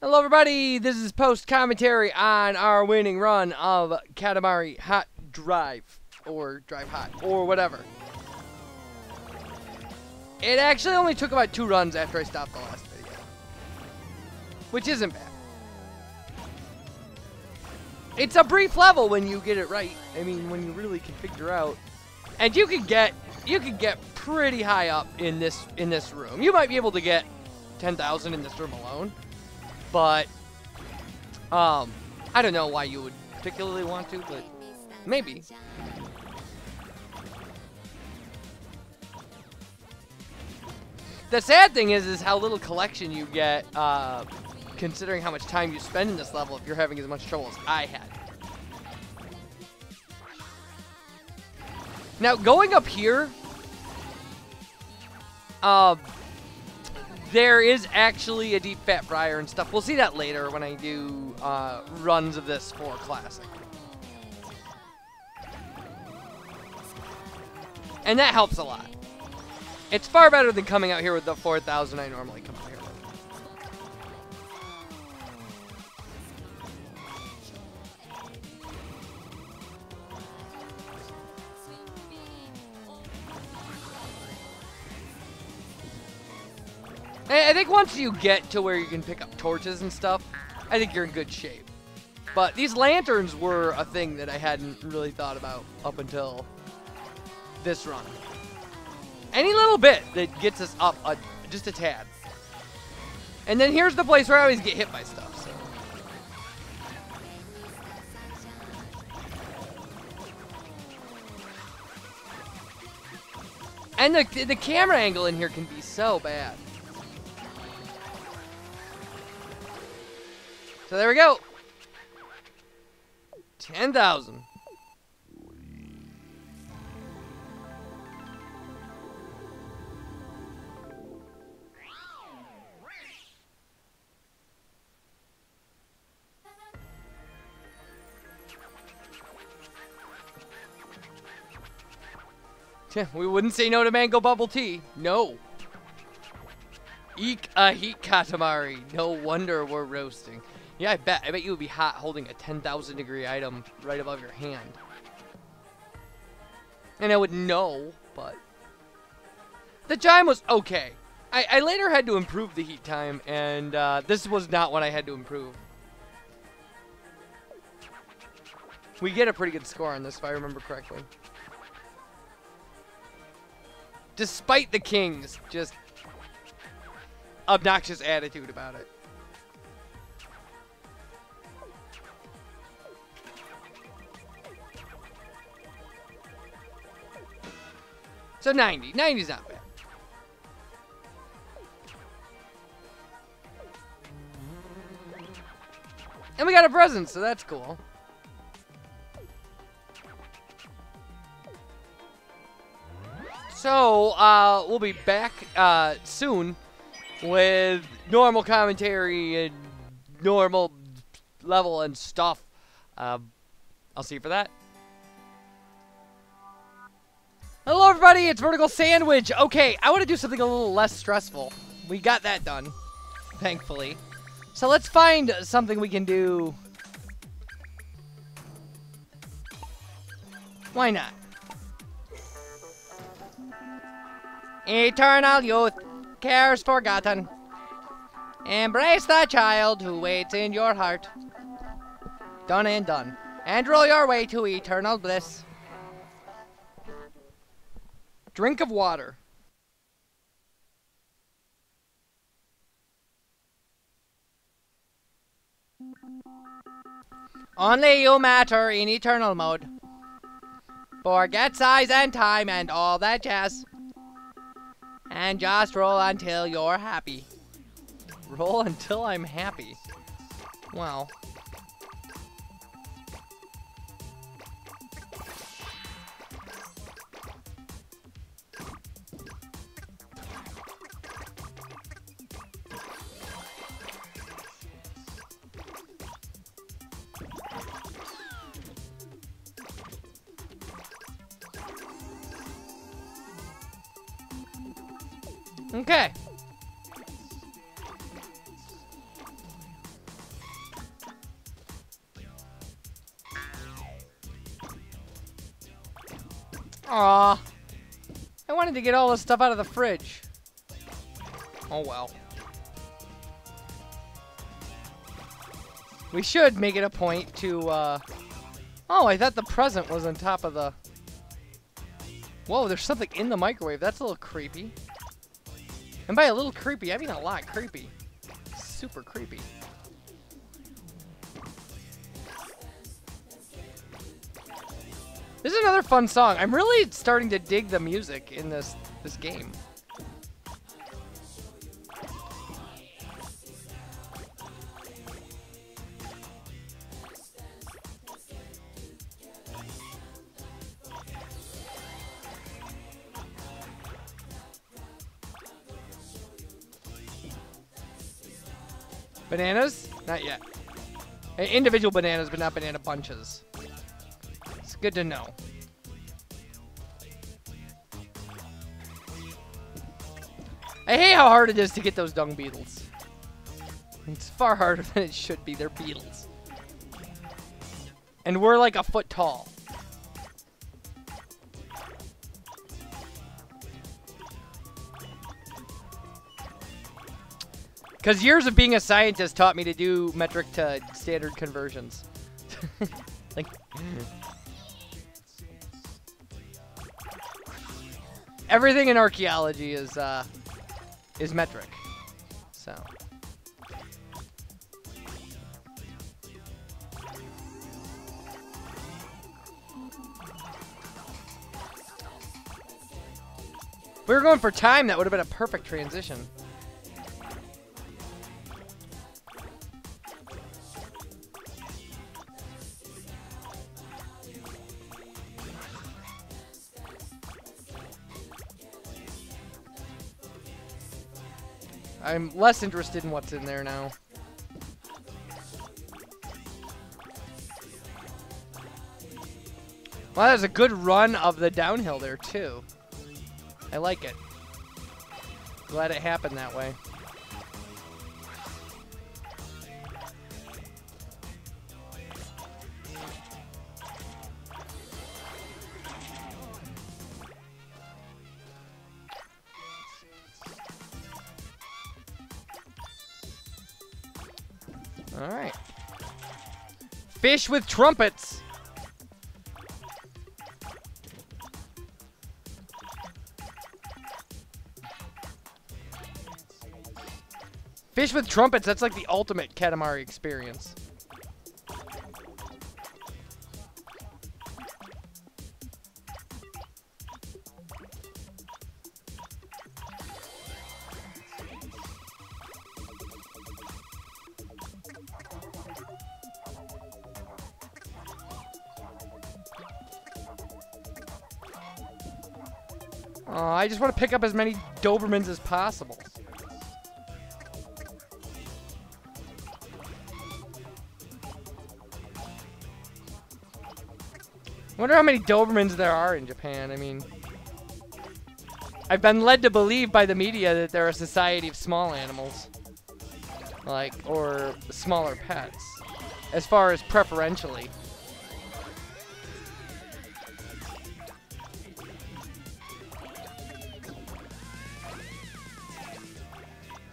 Hello everybody, this is post-commentary on our winning run of Katamari Hot Drive, or Drive Hot, or whatever. It actually only took about 2 runs after I stopped the last video, which isn't bad. It's a brief level when you get it right. I mean, when you really can figure out, and you can get pretty high up in this room. You might be able to get 10,000 in this room alone. But, I don't know why you would particularly want to, but maybe. The sad thing is how little collection you get, considering how much time you spend in this level if you're having as much trouble as I had. Now, going up here, there is actually a deep fat fryer and stuff. We'll see that later when I do runs of this for Classic. And that helps a lot. It's far better than coming out here with the 4,000 I normally come out here with. I think once you get to where you can pick up torches and stuff, I think you're in good shape. But these lanterns were a thing that I hadn't really thought about up until this run. Any little bit that gets us up just a tad. And then here's the place where I always get hit by stuff. So. And the camera angle in here can be so bad. So there we go. 10,000. We wouldn't say no to mango bubble tea. No. Eek a heat Katamari. No wonder we're roasting. Yeah, I bet you would be hot holding a 10,000 degree item right above your hand. And I would know, but the time was okay. I later had to improve the heat time, and this was not what I had to improve. We get a pretty good score on this, if I remember correctly. Despite the King's just obnoxious attitude about it. So 90. 90's not bad. And we got a present, so that's cool. So, we'll be back soon with normal commentary and normal level and stuff. I'll see you for that. Hello everybody, it's VerticalSandwich. Okay, I want to do something a little less stressful. We got that done, thankfully. So let's find something we can do. Why not? Eternal youth, cares forgotten. Embrace the child who waits in your heart. Done and done. And roll your way to eternal bliss. Drink of water. Only you matter in eternal mode. Forget size and time and all that jazz. And just roll until you're happy. Roll until I'm happy. Wow. Okay. Aw. I wanted to get all this stuff out of the fridge. Oh well. We should make it a point to, Oh, I thought the present was on top of the... Whoa, there's something in the microwave. That's a little creepy. And by a little creepy, I mean a lot creepy. Super creepy. This is another fun song. I'm really starting to dig the music in this game. Bananas? Not yet. Individual bananas, but not banana bunches. It's good to know. I hate how hard it is to get those dung beetles. It's far harder than it should be. They're beetles. And we're like a foot tall. Because years of being a scientist taught me to do metric to standard conversions. Like, everything in archaeology is metric. So. If we were going for time, that would have been a perfect transition. I'm less interested in what's in there now. Well, that was a good run of the downhill there, too. I like it. Glad it happened that way. Alright. Fish with trumpets! Fish with trumpets, that's like the ultimate Katamari experience. I just want to pick up as many Dobermans as possible. Wonder how many Dobermans there are in Japan. I mean, I've been led to believe by the media that they're a society of small animals. Like, or smaller pets. As far as preferentially.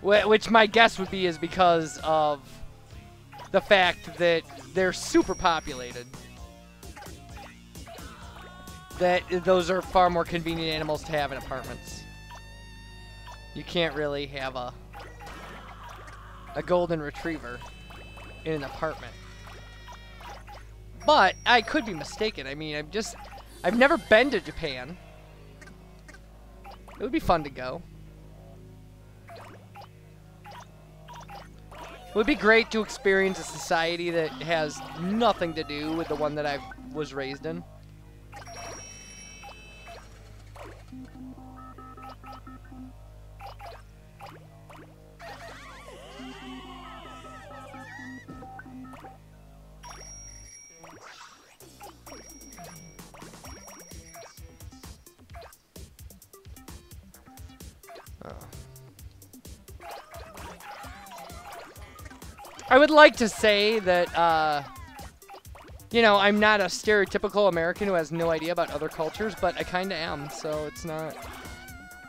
Which my guess would be is because of the fact that they're super populated. That those are far more convenient animals to have in apartments. You can't really have a golden retriever in an apartment. But I could be mistaken. I mean, I've never been to Japan. It would be fun to go. It would be great to experience a society that has nothing to do with the one that I was raised in. I would like to say that You know, I'm not a stereotypical American who has no idea about other cultures, but I kind of am, so it's not,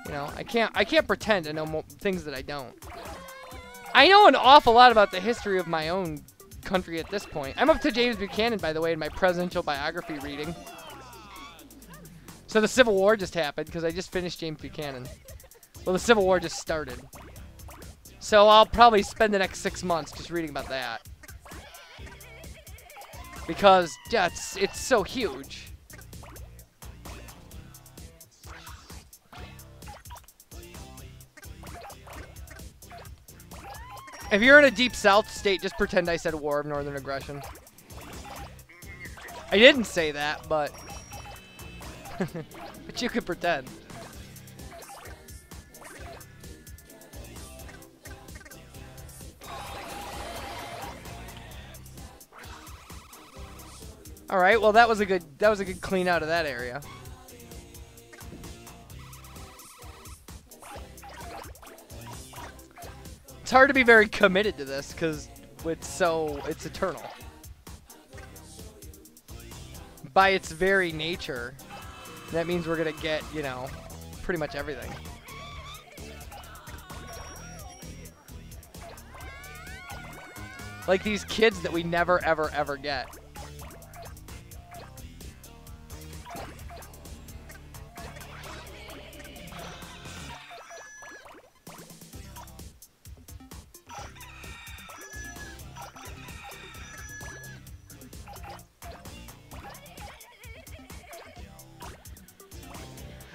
you know, I can't pretend I know things that I don't. I know an awful lot about the history of my own country at this point. I'm up to James Buchanan, by the way, in my presidential biography reading. So the Civil War just happened, because I just finished James Buchanan. Well, the Civil War just started. So I'll probably spend the next 6 months just reading about that. Because, yeah, it's so huge. If you're in a deep south state, just pretend I said war of northern aggression. I didn't say that, but... but you could pretend. All right, well that was a good clean out of that area. It's hard to be very committed to this because it's eternal. By its very nature, that means we're gonna get, you know, pretty much everything. Like these kids that we never ever ever get.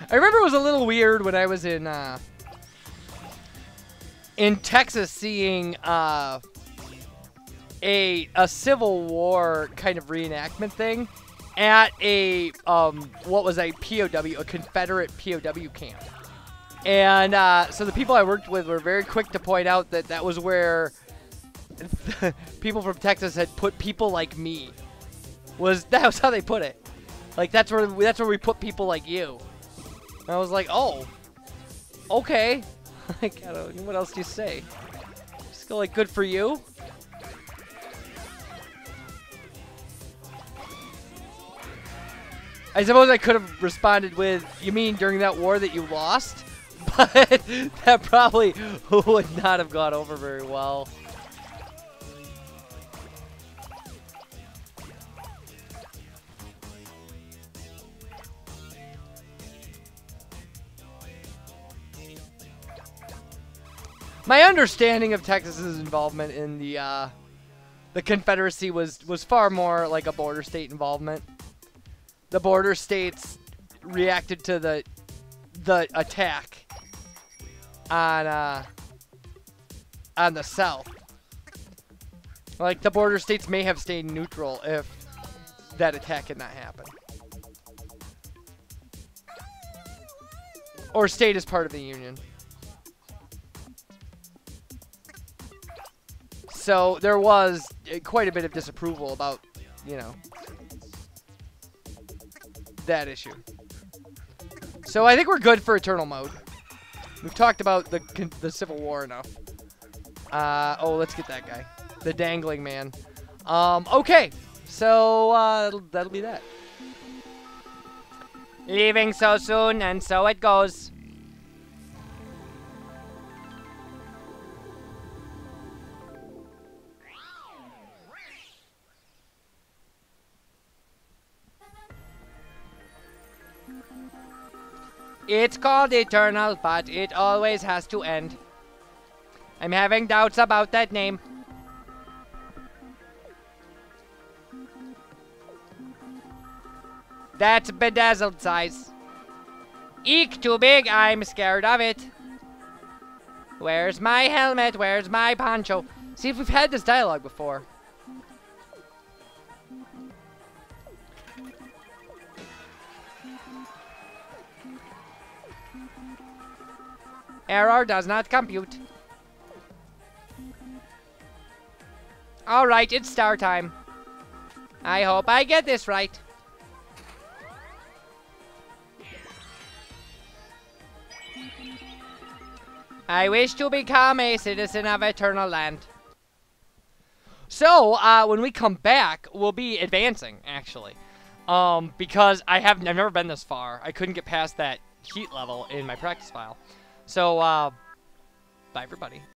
I remember it was a little weird when I was in Texas seeing a Civil War kind of reenactment thing at a what was a POW, a Confederate POW camp. And so the people I worked with were very quick to point out that that was where people from Texas had put people like me. That was how they put it. Like that's where we put people like you. And I was like, oh, okay. Like, I don't know, what else do you say? Just go like, good for you. I suppose I could have responded with, you mean during that war that you lost? But that probably would not have gone over very well. My understanding of Texas's involvement in the Confederacy was far more like a border state involvement. The border states reacted to the attack on the South. Like the border states may have stayed neutral if that attack had not happened, or stayed as part of the Union. So there was quite a bit of disapproval about, you know, that issue. So I think we're good for Eternal Mode. We've talked about the Civil War enough. Oh, let's get that guy. The Dangling Man. Okay. So that'll be that. Leaving so soon, and so it goes. It's called Eternal, but it always has to end. I'm having doubts about that name. That's bedazzled size. Eek, too big, I'm scared of it. Where's my helmet? Where's my poncho? See if we've had this dialogue before. Error does not compute. Alright, it's star time. I hope I get this right. I wish to become a citizen of Eternal Land. So when we come back, we'll be advancing, actually. Because I've never been this far. I couldn't get past that heat level in my practice file. So, bye everybody.